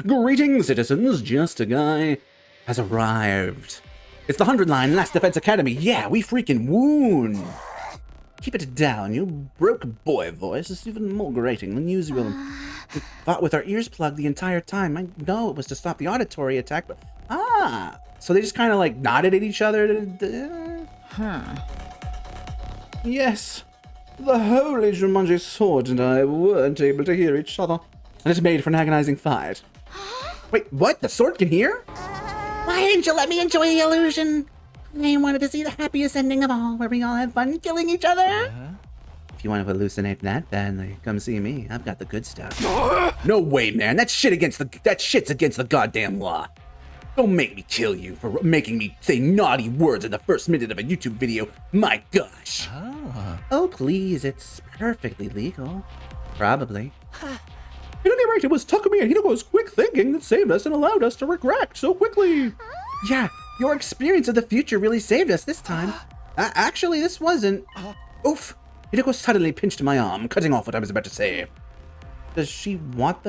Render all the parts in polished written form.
Greetings, citizens. Justiguy has arrived. It's the 100-line Last Defense Academy. Yeah, we freaking woon. Keep it down. Your broke boy voice is even more grating than usual. We fought with our ears plugged the entire time. I know it was to stop the auditory attack, but... So they just kind of like nodded at each other. Yes. The holy Jumanji sword and I weren't able to hear each other. And it made for an agonizing fight. Wait, what? The sword can hear? Why didn't you let me enjoy the illusion? I wanted to see the happiest ending of all, where we all have fun killing each other. If you want to hallucinate that, then come see me. I've got the good stuff. No way, man. That shit's against the goddamn law. Don't make me kill you for making me say naughty words in the first minute of a YouTube video. My gosh. Oh, please. It's perfectly legal. Probably. At any rate, it was Takumi and Hiroko's quick thinking that saved us and allowed us to regret so quickly. Yeah, your experience of the future really saved us this time. Actually, this wasn't. Oof. Hiroko suddenly pinched my arm, cutting off what I was about to say. Does she not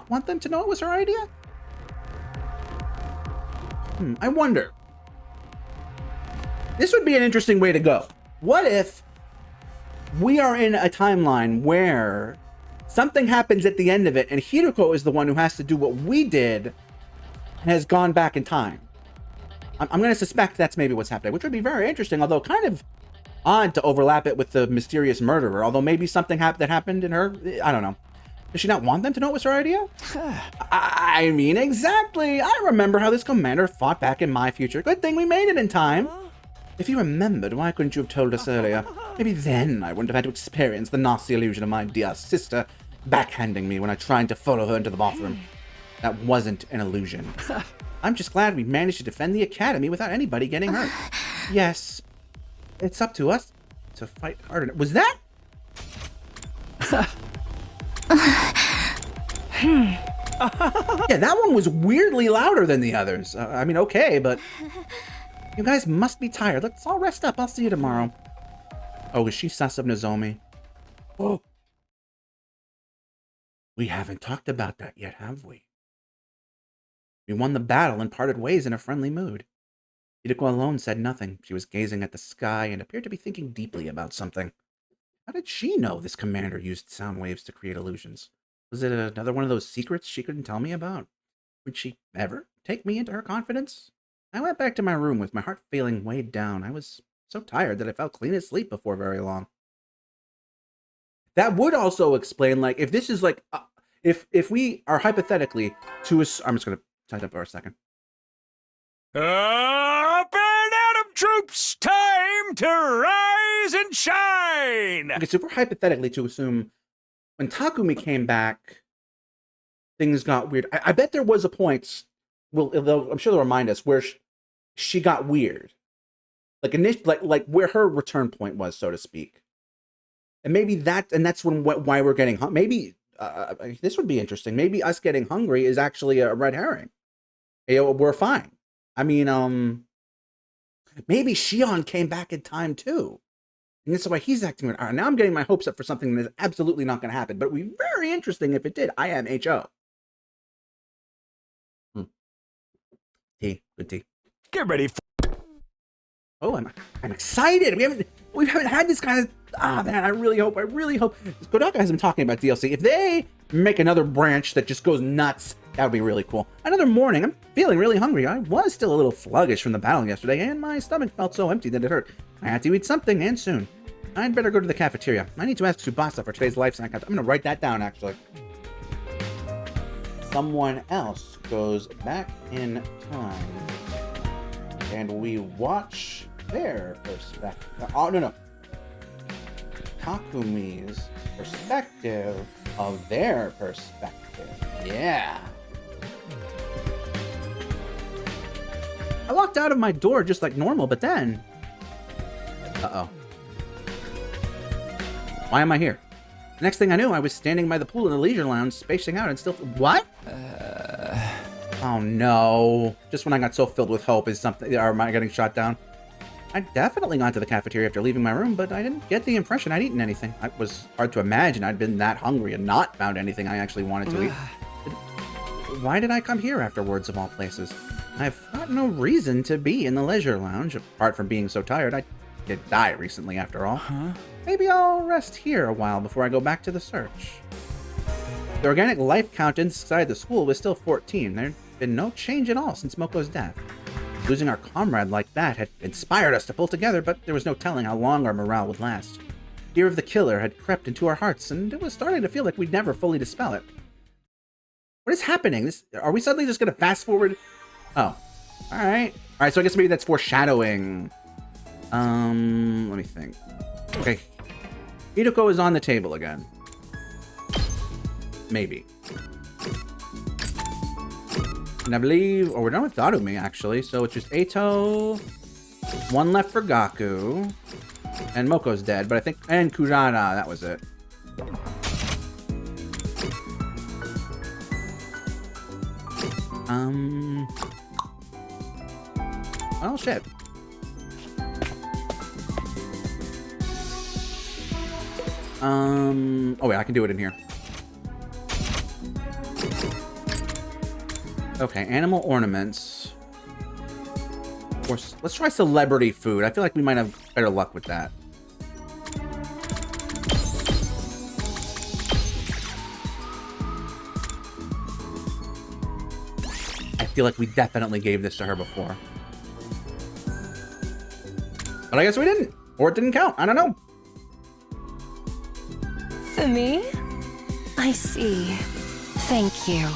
want them to know it was her idea? I wonder. This would be an interesting way to go. What if we are in a timeline where something happens at the end of it, and Hiroko is the one who has to do what we did and has gone back in time? I'm going to suspect that's maybe what's happening, which would be very interesting, although kind of odd to overlap it with the mysterious murderer, although maybe something that happened in her. I don't know. Does she not want them to know it was her idea? I mean, exactly. I remember how this commander fought back in my future. Good thing we made it in time. If you remembered, why couldn't you have told us earlier? Maybe then I wouldn't have had to experience the nasty illusion of my dear sister backhanding me when I tried to follow her into the bathroom. That wasn't an illusion. I'm just glad we managed to defend the academy without anybody getting hurt. Yes, it's up to us to fight harder. Was that? Yeah, that one was weirdly louder than the others. I mean, okay, but you guys must be tired. Let's all rest up. I'll see you tomorrow. Oh, is she sus of Nozomi? Oh. We haven't talked about that yet, have we? We won the battle and parted ways in a friendly mood. Hiroko alone said nothing. She was gazing at the sky and appeared to be thinking deeply about something. How did she know this commander used sound waves to create illusions? Was it another one of those secrets she couldn't tell me about? Would she ever take me into her confidence? I went back to my room with my heart feeling weighed down. I was so tired that I fell clean asleep before very long. That would also explain, like, if this is like, if we are hypothetically to I'm just going to type up for a second. Up and Atom troops, time to rise and shine! Okay, so if we're hypothetically to assume when Takumi came back, things got weird. I bet there was a point, well, I'm sure they'll remind us, where she got weird. Like where her return point was, so to speak. And maybe that's why we're getting maybe this would be interesting. Maybe us getting hungry is actually a red herring. We're fine. I mean, maybe Shion came back in time too. And that's why he's acting weird. All right, now I'm getting my hopes up for something that is absolutely not going to happen. But it would be very interesting if it did. I am HO. Tea. Good tea. Get ready for... Oh, I'm excited. We haven't had this kind of... man, I really hope. Kodaka has been talking about DLC. If they make another branch that just goes nuts, that would be really cool. Another morning, I'm feeling really hungry. I was still a little sluggish from the battle yesterday, and my stomach felt so empty that it hurt. I had to eat something, and soon. I'd better go to the cafeteria. I need to ask Tsubasa for today's life snack. I'm going to write that down, actually. Someone else goes back in time, and we watch their perspective. Oh, no. Takumi's perspective of their perspective. Yeah. I walked out of my door just like normal, but then... Uh-oh. Why am I here? The next thing I knew, I was standing by the pool in the leisure lounge, spacing out and still... What? Oh no. Just when I got so filled with hope, is something... Or am I getting shot down? I definitely got to the cafeteria after leaving my room, but I didn't get the impression I'd eaten anything. It was hard to imagine I'd been that hungry and not found anything I actually wanted to eat. why did I come here afterwards of all places? I've got no reason to be in the leisure lounge, apart from being so tired. I did die recently, after all. Maybe I'll rest here a while before I go back to the search. The organic life count inside the school was still 14. There'd been no change at all since Moko's death. Losing our comrade like that had inspired us to pull together, but there was no telling how long our morale would last. Fear of the killer had crept into our hearts, and it was starting to feel like we'd never fully dispel it. What is happening? Are we suddenly just going to fast forward? Oh, all right. All right, so I guess maybe that's foreshadowing. Let me think. Okay. Hideko is on the table again. Maybe. And I believe, we're done with Darumi, actually. So it's just Eito, one left for Gaku, and Moko's dead, but I think, and Kurara, that was it. Oh, shit. Oh wait, I can do it in here. Okay, animal ornaments. Of course, let's try celebrity food. I feel like we might have better luck with that. I feel like we definitely gave this to her before. But I guess we didn't. Or it didn't count. I don't know. For me? I see. Thank you.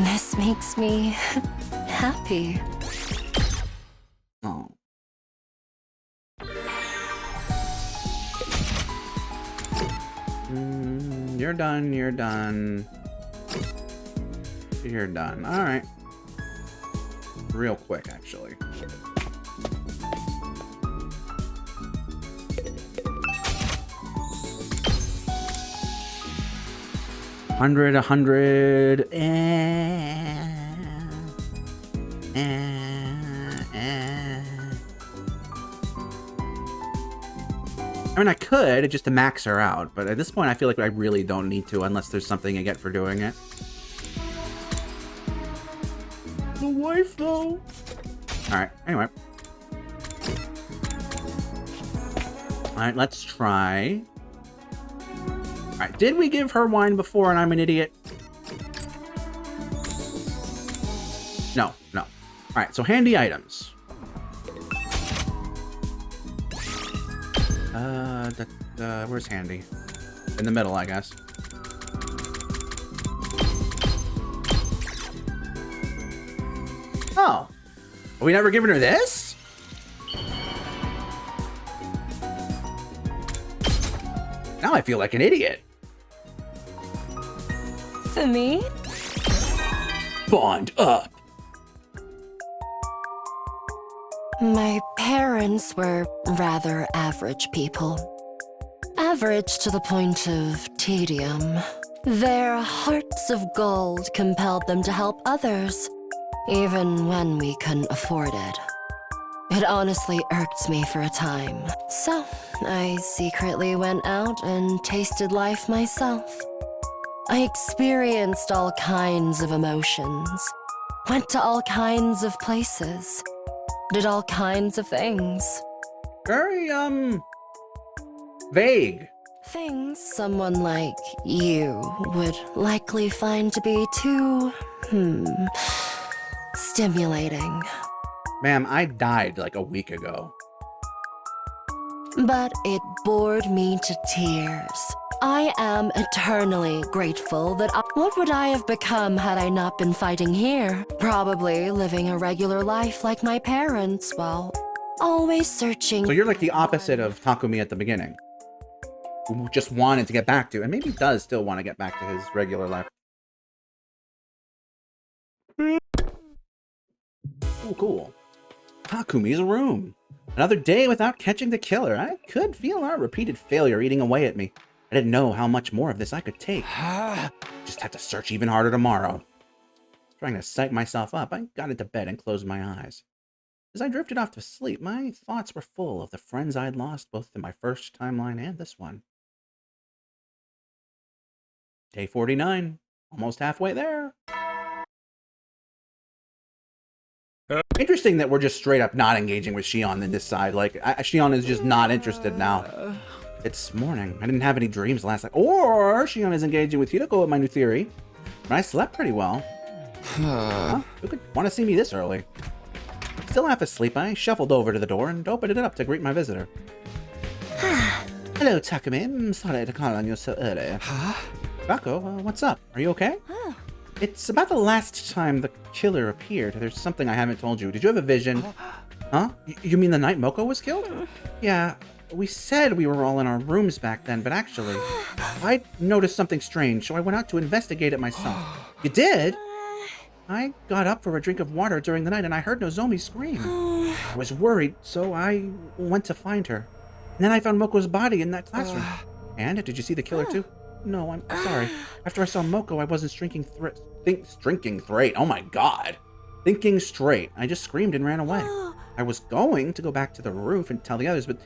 This makes me happy. Oh. You're done, you're done. You're done. Alright. Real quick, actually. A hundred. I mean, I could just to max her out, but at this point, I feel like I really don't need to unless there's something I get for doing it. The wife, though. All right. Anyway. All right. Let's try. All right. Did we give her wine before, and I'm an idiot? No. No. All right. So handy items. Where's handy? In the middle, I guess. Oh. Are we never given her this? Now I feel like an idiot. For me? Bond up. My parents were rather average people. Average to the point of tedium. Their hearts of gold compelled them to help others, even when we couldn't afford it. It honestly irked me for a time. So, I secretly went out and tasted life myself. I experienced all kinds of emotions, went to all kinds of places, did all kinds of things. Very, vague. Things someone like you would likely find to be too, stimulating. Ma'am, I died like a week ago. But it bored me to tears. I am eternally grateful that what would I have become had I not been fighting here? Probably living a regular life like my parents, well, always searching. So you're like the opposite of Takumi at the beginning. Who just wanted to get back to, and maybe does still want to get back to his regular life. Oh, cool. Takumi's room. Another day without catching the killer. I could feel our repeated failure eating away at me. I didn't know how much more of this I could take. Just had to search even harder tomorrow. Trying to psych myself up, I got into bed and closed my eyes. As I drifted off to sleep, my thoughts were full of the friends I'd lost both in my first timeline and this one. Day 49. Almost halfway there. Interesting that we're just straight up not engaging with Shion in this side. Like, Shion is just not interested now. It's morning. I didn't have any dreams last night. Or Shion is engaging with Hideko in my new theory. But I slept pretty well. Huh? Who could want to see me this early? Still half asleep, I shuffled over to the door and opened it up to greet my visitor. Hello, Takumi. I'm sorry to call on you so early. Kako, what's up? Are you okay? It's about the last time the killer appeared. There's something I haven't told you. Did you have a vision? Huh? You mean the night Moko was killed? Yeah, we said we were all in our rooms back then, but actually, I noticed something strange, so I went out to investigate it myself. You did? I got up for a drink of water during the night and I heard Nozomi scream. I was worried, so I went to find her. And then I found Moko's body in that classroom. And did you see the killer too? No, I'm sorry. After I saw Moko, I wasn't thinking straight. Oh my god. Thinking straight. I just screamed and ran away. I was going to go back to the roof and tell the others, but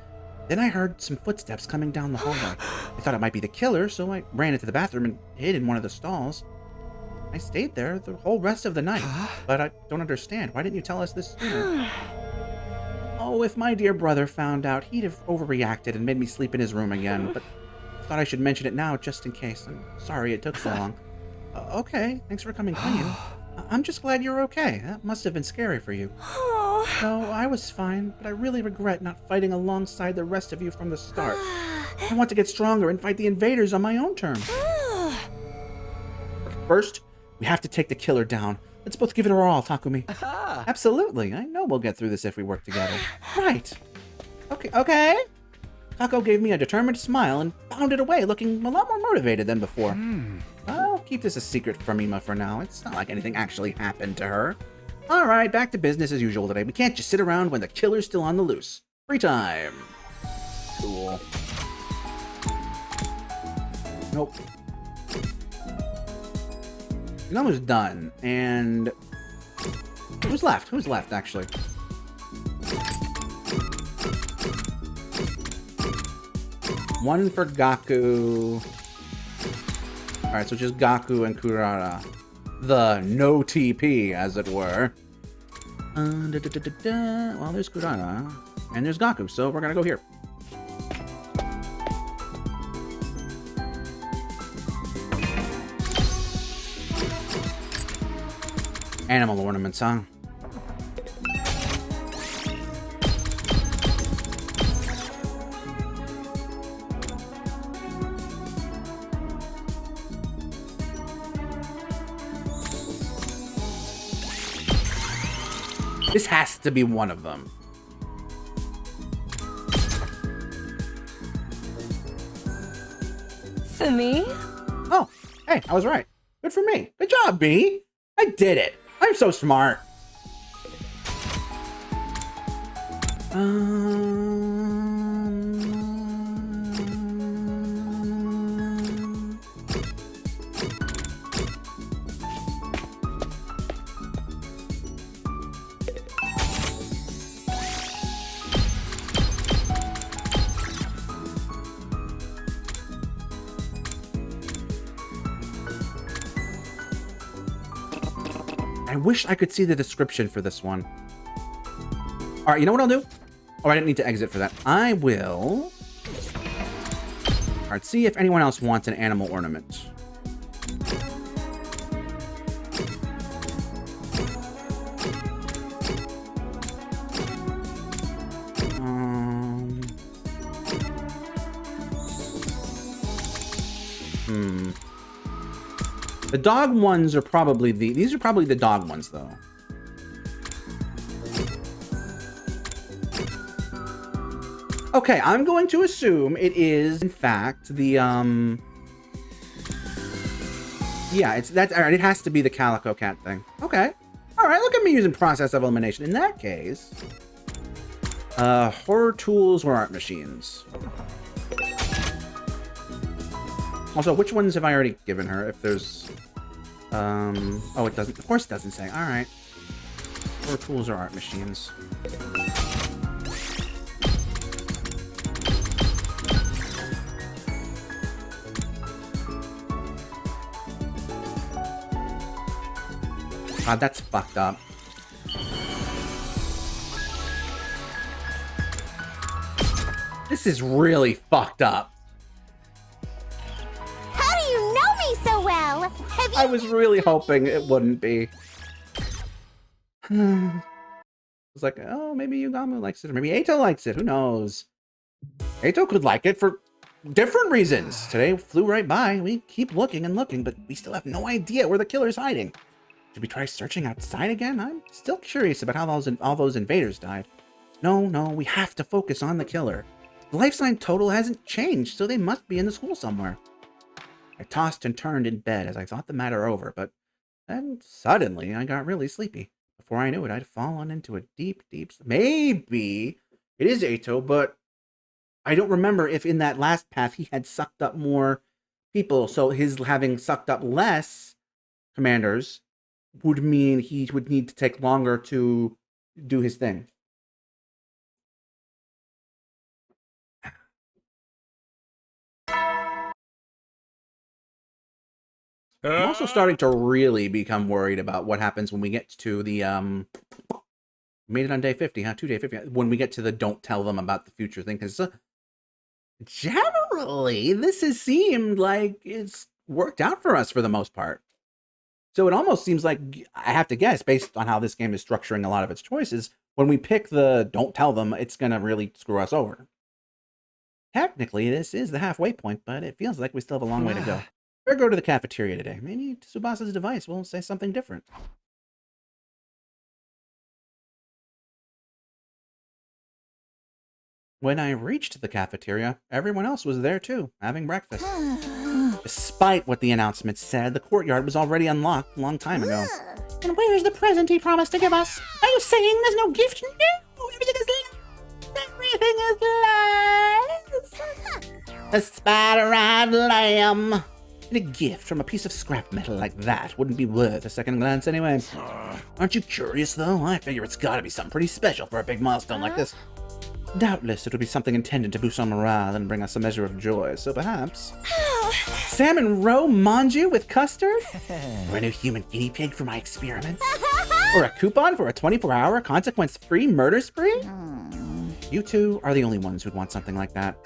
then I heard some footsteps coming down the hallway. I thought it might be the killer, so I ran into the bathroom and hid in one of the stalls. I stayed there the whole rest of the night, but I don't understand. Why didn't you tell us this sooner? Oh, if my dear brother found out, he'd have overreacted and made me sleep in his room again, but I thought I should mention it now just in case. I'm sorry it took so long. Okay, thanks for coming clean. I'm just glad you're okay. That must have been scary for you. No, I was fine, but I really regret not fighting alongside the rest of you from the start. I want to get stronger and fight the invaders on my own terms. First, we have to take the killer down. Let's both give it our all, Takumi. Absolutely. I know we'll get through this if we work together. Right. Okay. Kako gave me a determined smile and bounded away, looking a lot more motivated than before. I'll keep this a secret from Ima for now. It's not like anything actually happened to her. All right, back to business as usual today. We can't just sit around when the killer's still on the loose. Free time. Cool. Nope. I'm almost done, and who's left? Who's left, actually? One for Gaku. Alright, so just Gaku and Kurara. The no TP, as it were. Well, there's Kurara, and there's Gaku, so we're gonna go here. Animal ornaments, huh? This has to be one of them. For me? Oh, hey, I was right. Good for me. Good job, B. I did it. I'm so smart. I wish I could see the description for this one. All right, you know what I'll do? Oh, I didn't need to exit for that. I will... All right, see if anyone else wants an animal ornament. The dog ones are probably these are probably the dog ones, though. Okay, I'm going to assume it is, in fact, the, yeah, it's that, all right, it has to be the Calico Cat thing. Okay. All right, look at me using process of elimination. In that case, horror tools or art machines. Also, which ones have I already given her? If there's... Oh, it doesn't... Of course it doesn't say. Alright. Or tools or art machines. God, that's fucked up. This is really fucked up. How do you know me so well? Have I you... was really hoping it wouldn't be. It's like, oh, maybe Yugamu likes it, or maybe Eito likes it. Who knows? Eito could like it for different reasons. Today flew right by. We keep looking and looking, but we still have no idea where the killer's hiding. Should we try searching outside again? I'm still curious about how all those invaders died. No, we have to focus on the killer. The life sign total hasn't changed, so they must be in the school somewhere. I tossed and turned in bed as I thought the matter over, but then suddenly I got really sleepy. Before I knew it, I'd fallen into a deep sleep. Maybe it is Eito, but I don't remember if in that last path he had sucked up more people. So his having sucked up less commanders would mean he would need to take longer to do his thing. I'm also starting to really become worried about what happens when we get to the made it on day 50, huh? Day 50. When we get to the don't tell them about the future thing, because generally this has seemed like it's worked out for us for the most part. So it almost seems like, I have to guess, based on how this game is structuring a lot of its choices, when we pick the don't tell them, it's gonna really screw us over. Technically, this is the halfway point, but it feels like we still have a long way to go. Or go to the cafeteria today. Maybe Tsubasa's device will say something different. When I reached the cafeteria, everyone else was there too, having breakfast. Despite what the announcement said, the courtyard was already unlocked a long time ago. And where's the present he promised to give us? Are you saying there's no gift? No, everything is lies. Everything is lies. A spider-eyed lamb. And a gift from a piece of scrap metal like that wouldn't be worth a second glance anyway. Aren't you curious, though? I figure it's gotta be something pretty special for a big milestone like this. Doubtless it would be something intended to boost our morale and bring us a measure of joy, so perhaps... Salmon roe manju with custard? Or a new human guinea pig for my experiments? Or a coupon for a 24-hour consequence-free murder spree? You two are the only ones who'd want something like that.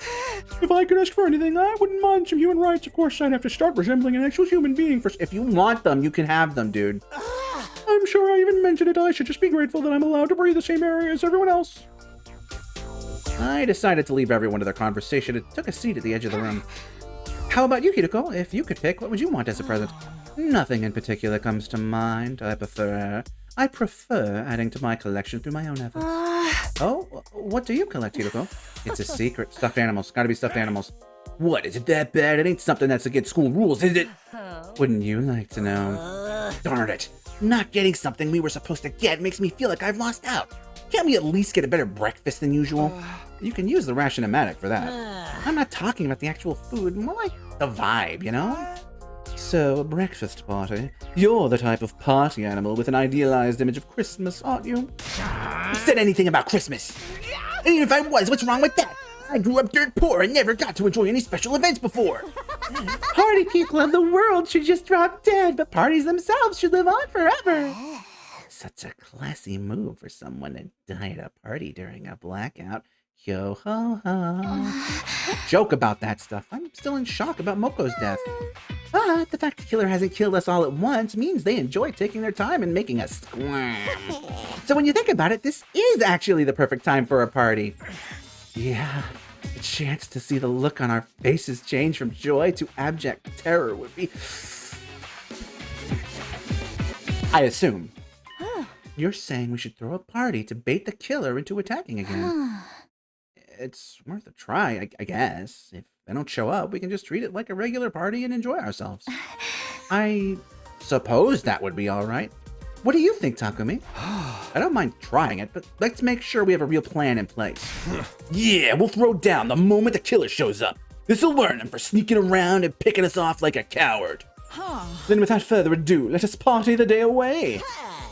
If I could ask for anything, I wouldn't mind some human rights. Of course, I'd have to start resembling an actual human being first. If you want them, you can have them, dude. I'm sure I even mentioned it. I should just be grateful that I'm allowed to breathe the same air as everyone else. I decided to leave everyone to their conversation and took a seat at the edge of the room. How about you, Hideko? If you could pick, what would you want as a present? Nothing in particular comes to mind. I prefer adding to my collection through my own efforts. Oh, what do you collect, Hideko? It's a secret. Stuffed animals. Gotta be stuffed animals. What, is it that bad? It ain't something that's against school rules, is it? Wouldn't you like to know? Darn it. Not getting something we were supposed to get makes me feel like I've lost out. Can't we at least get a better breakfast than usual? You can use the ration-o-matic for that. I'm not talking about the actual food, more like the vibe, you know? So, a breakfast party. You're the type of party animal with an idealized image of Christmas, aren't you? Who said anything about Christmas? And even if I was, what's wrong with that? I grew up dirt poor and never got to enjoy any special events before. Party people of the world should just drop dead, but parties themselves should live on forever. Such a classy move for someone to die at a party during a blackout. Yo ho ho. Joke about that stuff. I'm still in shock about Moko's death. But the fact the killer hasn't killed us all at once means they enjoy taking their time and making us squirm. So when you think about it, this is actually the perfect time for a party. Yeah, a chance to see the look on our faces change from joy to abject terror would be... I assume. You're saying we should throw a party to bait the killer into attacking again. It's worth a try, I guess. If they don't show up, we can just treat it like a regular party and enjoy ourselves. I suppose that would be all right. What do you think, Takumi? I don't mind trying it, but let's make sure we have a real plan in place. Yeah, we'll throw down the moment the killer shows up. This'll learn him for sneaking around and picking us off like a coward. Then without further ado, let us party the day away.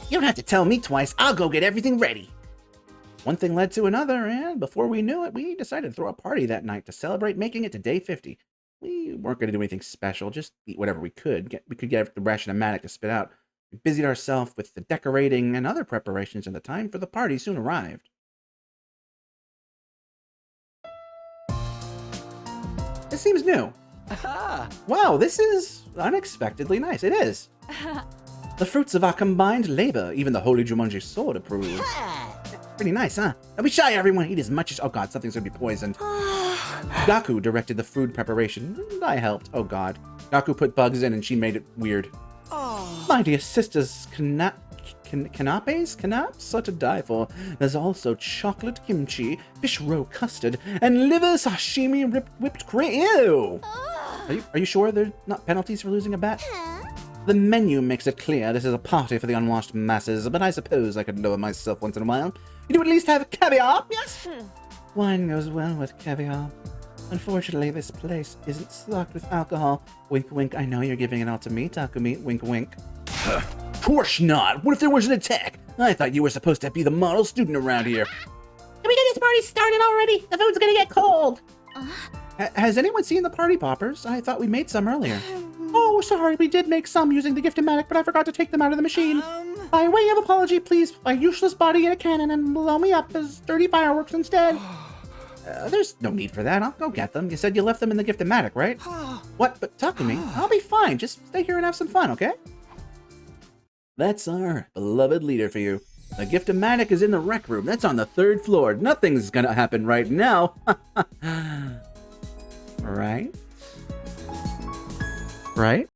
You don't have to tell me twice. I'll go get everything ready. One thing led to another, and before we knew it, we decided to throw a party that night to celebrate making it to day 50. We weren't going to do anything special, just eat whatever we could. We could get the ration-o-matic to spit out. We busied ourselves with the decorating and other preparations, and the time for the party soon arrived. seems new. Wow, this is unexpectedly nice. It is. The fruits of our combined labor. Even the holy Jumanji sword approves. Pretty nice, huh? Don't be shy, everyone. Eat as much as... Oh, God, something's gonna be poisoned. Gaku directed the food preparation, and I helped. Oh, God. Gaku put bugs in, and she made it weird. My dear sisters, canapes are to die for. There's also chocolate kimchi, fish roe custard, and liver sashimi whipped cream. Ew! Are you sure there's not penalties for losing a bet? The menu makes it clear this is a party for the unwashed masses, but I suppose I could lower myself once in a while. You do at least have caviar, yes? Wine goes well with caviar. Unfortunately, this place isn't stocked with alcohol. Wink, wink. I know you're giving it all to me, Takumi. Wink, wink. Of course not. What if there was an attack? I thought you were supposed to be the model student around here. Can we get this party started already? The food's gonna get cold. Has anyone seen the party poppers? I thought we made some earlier. Oh, sorry, we did make some using the Giftomatic, but I forgot to take them out of the machine. By way of apology, please put my useless body in a cannon and blow me up as dirty fireworks instead. There's no need for that. I'll go get them. You said you left them in the Giftomatic, right? What? But talk to me. I'll be fine. Just stay here and have some fun, okay? That's our beloved leader for you. The Giftomatic is in the rec room. That's on the 3rd floor. Nothing's gonna happen right now. Right? Right?